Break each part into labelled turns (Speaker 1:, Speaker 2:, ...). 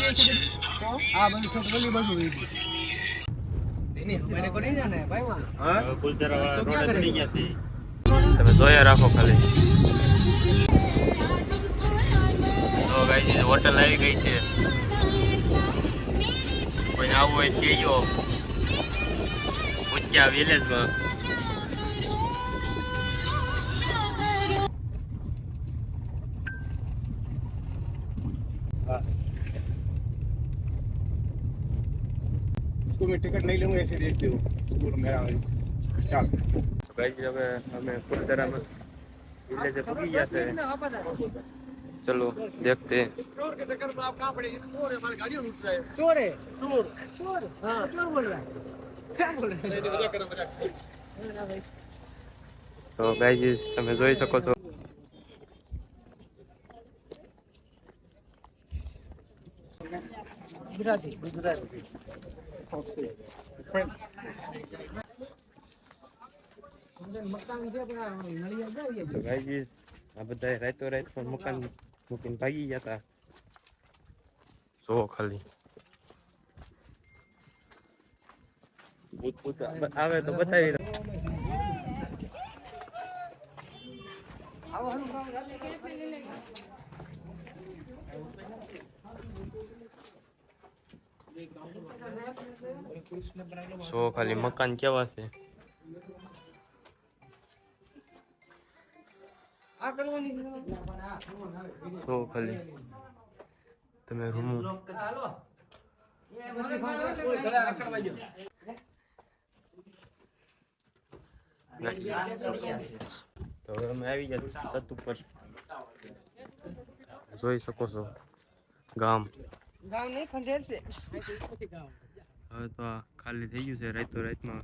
Speaker 1: આ બધું છોકરી બધું મને કો નહીં જાને ભાઈ માં હા કુલદરા વાળા રોડ પડી ગયા છે તમે જોયા રાખો ખાલી તો ગાઈસ હોટલ આવી ગઈ છે કોઈ આવું હોય કેજો ઉચ્ચા વિલેજમાં
Speaker 2: इसको मैं टिकट नहीं लूंगा ऐसे देखते हो स्कूल मेरा चल
Speaker 1: तो गाइस હવે અમે કુલદરામાં વિલેજ પહોંચી ગયા છે चलो देखते हैं चोर के चक्कर में आप कहां पड़े चोर है हमारी गाड़ियों लूट रहा है चोर है चोर चोर हां चोर बोल रहा है क्या बोल रहा है नहीं मजाक कर मजाक हां भाई तो गाइस તમે જોઈ શકો છો ગુજરાતી મકાન છે પણ નળિયા જાય તો ગાઈસ આ બધા રાતો રાત પર મકાન મૂકીને ભાગી ગયા હતા સો ખાલી ભૂત ભૂત આવે તો બતાવી સો ખાલી મકાન કેવા છે સો ખાલી તમે રૂમ તો હવે અમે આવી ગયા છત ઉપર જોઈ શકો છો ગામ નહીં ખંડેર છે હવે તો ખાલી થઈ ગયું છે રાતો રાતમાં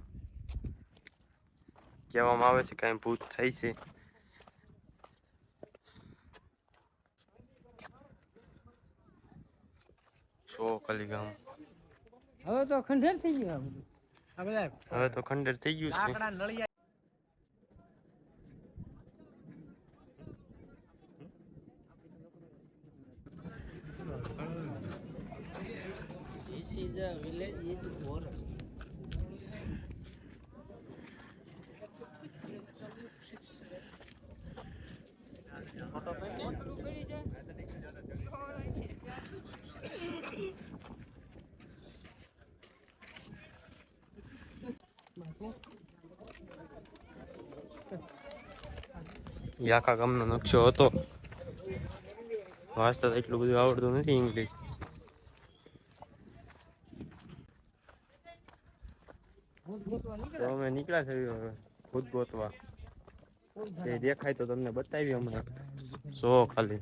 Speaker 1: કહેવામાં આવે છે કાંઈ ભૂત થાય છે સો ખાલી ગામ હવે તો ખંડેર થઈ ગયું હવે તો ખંડેર થઈ ગયું છે This is a village is forest. આખા ગામનો નકશો હતો વાંચતા એટલું બધું આવડતું નથી ઇંગ્લિશ તો અમે નીકળ્યા છે હવે ભૂત ગોતવા એ દેખાય તો તમને બતાવી હમણાં સો ખાલી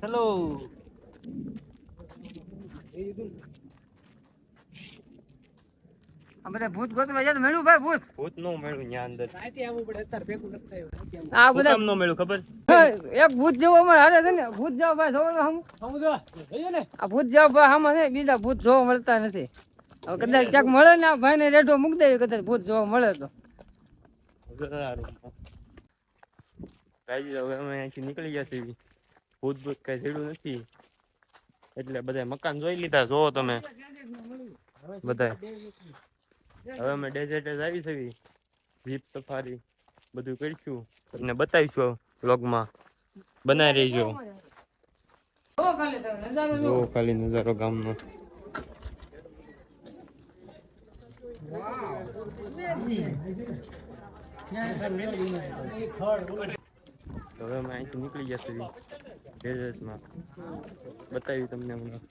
Speaker 1: ચલો આ બધા ભૂત ગોતવા જાય તો મેળ્યું ભાઈ ભૂત નો મેળ્યું ન્યા અંદર સાઈથી આવવું પડે અત્યારે ભેગું નથી થયું આ બધા નો મેળ્યું ખબર એક ભૂત જેવો અમાર હારે છે ને ભૂત જેવો ભાઈ જોવો હમ સમજો જોયો ને આ ભૂત જેવો ભાઈ આમાં છે બીજા ભૂત જોવા મળતા નથી હવે કદાચ ક્યાંક મળે ને આ ભાઈને રેડો મૂકી દેવી કદાચ ભૂત જોવા મળે તો ગાઈસ હવે અમે અહીંથી નીકળી ગયા છીએ ભૂત ભૂત કઈ જેડું નથી એટલે બધા મકાન જોઈ લીધા જોવો તમે બધા હવે અમે ડેઝર્ટ આવી છે જીપ સફારી બધું કરીશું તમને બતાવીશું વ્લોગમાં બનાવી રહીજો જો ખાલી નજારો ગામનો હવે અમે અહીંથી નીકળી ગયા છીએ ડેઝર્ટમાં બતાવ્યું તમને હમણાં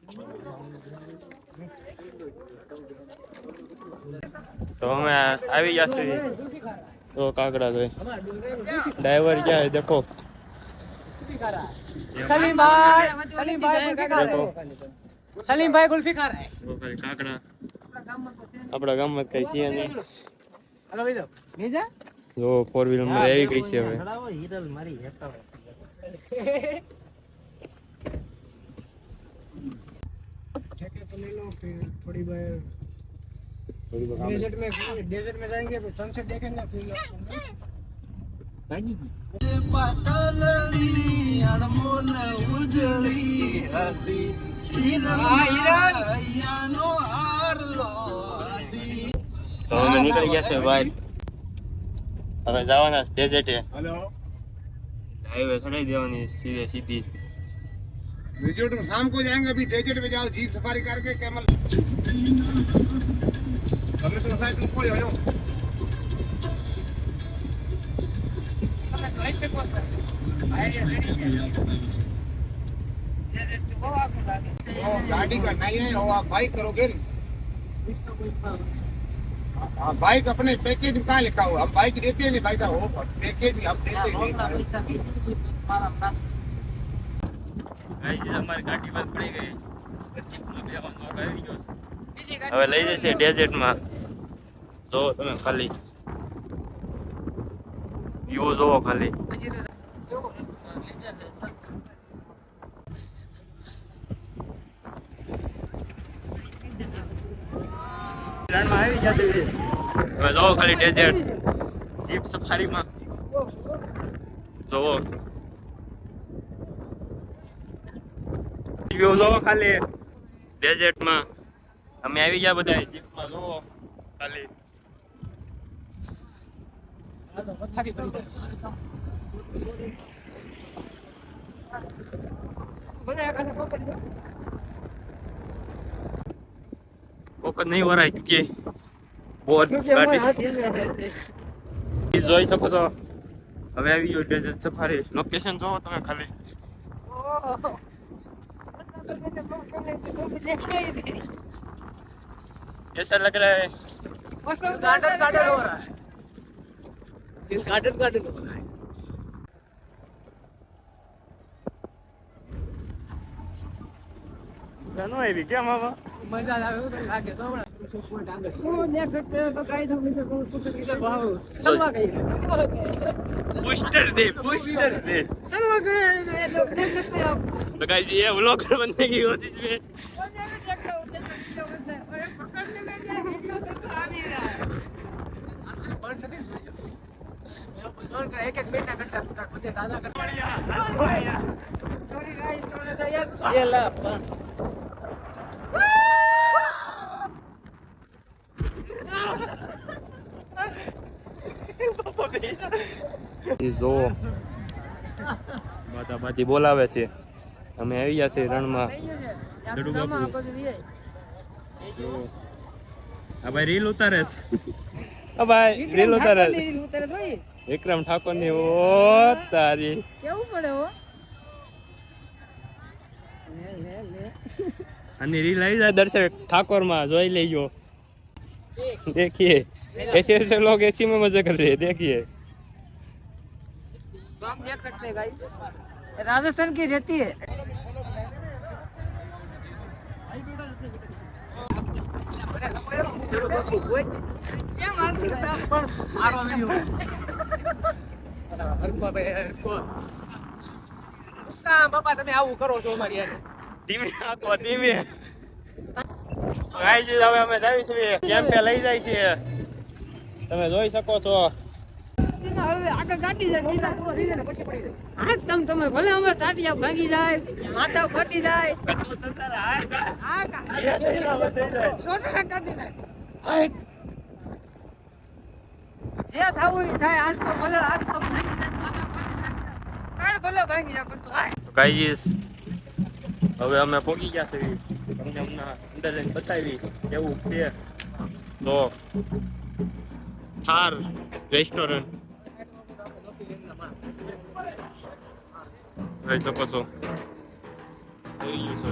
Speaker 1: તો અમે આવી ગયા છીએ તો કાકડા જોઈ ડ્રાઈવર ક્યાં है देखो सलीम भाई कुल्फी खा रहा है वो भाई काकड़ा આપણા ગામમાં કઈ છે નહીં હાલો ભાઈ નહીં જા જો 4 વ્હીલર માં આવી ગઈ છે હવે હિરલ મારી હેતા जैकेट ले लो फिर थोड़ी बार
Speaker 2: थोड़ी बहुत
Speaker 3: डेजर्ट में जाएंगे तो सनसेट देखेंगे फिर
Speaker 1: તો અમે નીકળી ગયા છે ભાઈ, હવે જવાના ડેઝર્ટે.
Speaker 2: हेलो
Speaker 1: હાઈવે ચડાઈ દેવાની સીધે સીધી.
Speaker 2: डेजर्ट में शाम को जाएंगे. अभी डेजर्ट में जाओ जीप सफारी करके कैमल. हमने तो साइड ऊपर ही आयो. गाड़ी का नहीं है और आप बाइक करोगे ना. हाँ बाइक अपने पैकेज में कहाँ लिखा हुआ. हम बाइक देते हैं नहीं भाई साहब. वो पैकेज हम देते नहीं.
Speaker 1: ગાઈસ અમારી ગાડી બંધ પડી ગઈ. જીપમાં બેવાનો આવી ગયો. હવે લઈ જશે ડેઝર્ટમાં. જો તમે ખાલી વ્યૂ જોવો ખાલી. રણમાં આવી જશે. હવે જોવો ખાલી ડેઝર્ટ જીપ સફારીમાં જોવો વ્યૂ જોવો ખાલી ડેઝર્ટમાં. અમે આવી ગયા બધા જીપમાં જોવો ખાલી. કોક નહીં વરાય કે બોટ ગાડી જોઈ શકો છો. હવે આવી ગયો ડેઝર્ટ સફારી. લોકેશન જોવો તમે ખાલી. कैसा लग रहा है?
Speaker 3: गार्डन गार्डन हो रहा है. दिल गार्डन गार्डन हो रहा है.
Speaker 1: जानो है क्या मामा?
Speaker 3: मजा आ रहा है तो लागे तो बड़ा वो देख सकते हो तो गाइस हम कुछ इधर भाव सलवा गई
Speaker 1: पोस्टर दे
Speaker 3: सलवा गए तो देख सकते हो आप.
Speaker 1: तो गाइस ये व्लॉगर बनने की कोशिश में
Speaker 3: पकड़ने में क्या वीडियो तो आ नहीं रहा है. बंद नहीं जोइयो. एक एक मिनट घंटा तक बते दादा कर. सॉरी गाइस थोड़ा सा यार
Speaker 1: ये ला જો બાથી બોલાવે છે. અમે આવી ગયા છે રણમાં. ડડુ બાપુ આ ભાઈ રીલ ઉતારે છે. આ ભાઈ રીલ ઉતારે છે. વિક્રમ ઠાકોર ની. ઓ તારી
Speaker 3: કેવું પડે હો.
Speaker 1: આની રીલ આવી જાય દર્શક ठाकुर માં જોઈ લેજો. देखिए ऐसे ऐसे लोग एसी में मजे कर रहे हैं. देखिए
Speaker 3: तो हम देख सकते हैं गाइस राजस्थान की रहती है. બાપા તમે આવું કરો છો અમારી
Speaker 1: ધીમે આખો ધીમે. ગાઈસ હવે અમે જાવી છીએ કેમ્પે લઈ જાય છે. તમે જોઈ શકો છો.
Speaker 3: આગળ ગાડી જાય ગીતા પૂરો થઈ જાય પછી પડી જાય. તમે ભલે અમાર ટાટિયા ભાંગી જાય માથા ફાટી જાય જે થવું એ થાય. આજ તો ભલે આજ તો ભાંગી જાય માથા ફાટી જાય કાળ ભલે ભાંગી જાય પણ તો
Speaker 1: ગાઈસ હવે અમે પહોંચી ગયા છીએ. તમને હમણાં અંદર જઈને બતાવી કેવું છે. તો થાર રેસ્ટોરન્ટ જોઈ શકો છો. જોઈ ગયું છે.